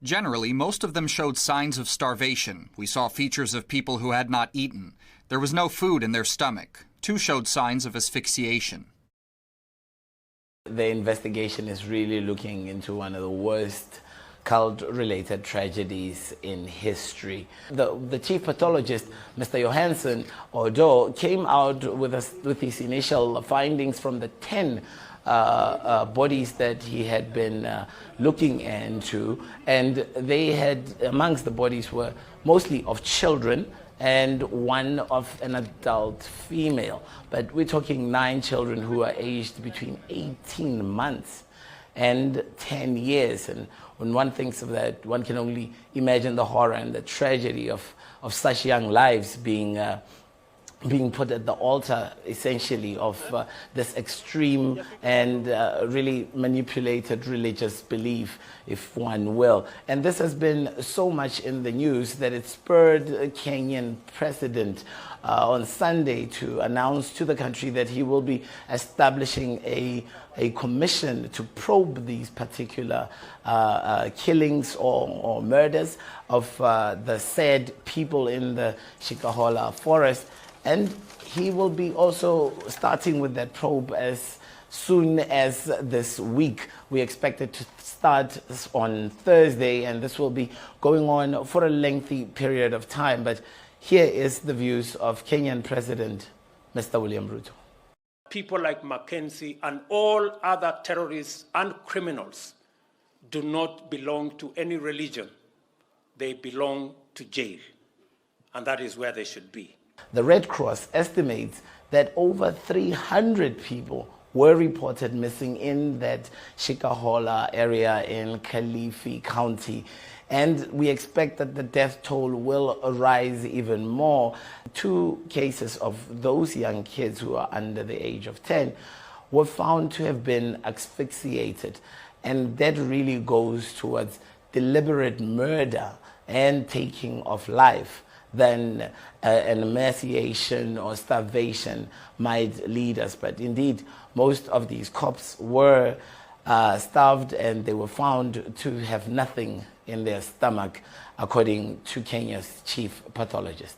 Generally, most of them showed signs of starvation. We saw features of people who had not eaten. There was no food in their stomach. 2 showed signs of asphyxiation. The investigation is really looking into one of the worst cult-related tragedies in history. The chief pathologist, Mr. Johansson Oddo, came out with his initial findings from the 10 bodies that he had been looking into, and they had, amongst the bodies were mostly of children and one of an adult female. But we're talking 9 children who are aged between 18 months and 10 years. And when one thinks of that, one can only imagine the horror and the tragedy of such young lives being put at the altar, essentially, of this extreme and really manipulated religious belief, if one will. And this has been so much in the news that it spurred a Kenyan president on Sunday to announce to the country that he will be establishing a commission to probe these particular killings or murders of the said people in the Shakahola forest. And he will be also starting with that probe as soon as this week. We expect it to start on Thursday, and this will be going on for a lengthy period of time. But here is the views of Kenyan President Mr. William Ruto. People like Mackenzie and all other terrorists and criminals do not belong to any religion. They belong to jail, and that is where they should be. The Red Cross estimates that over 300 people were reported missing in that Shakahola area in Kilifi County. And we expect that the death toll will rise even more. 2 cases of those young kids who are under the age of 10 were found to have been asphyxiated. And that really goes towards deliberate murder and taking of life than an emaciation or starvation might lead us. But indeed, most of these cops were starved, and they were found to have nothing in their stomach, according to Kenya's chief pathologist.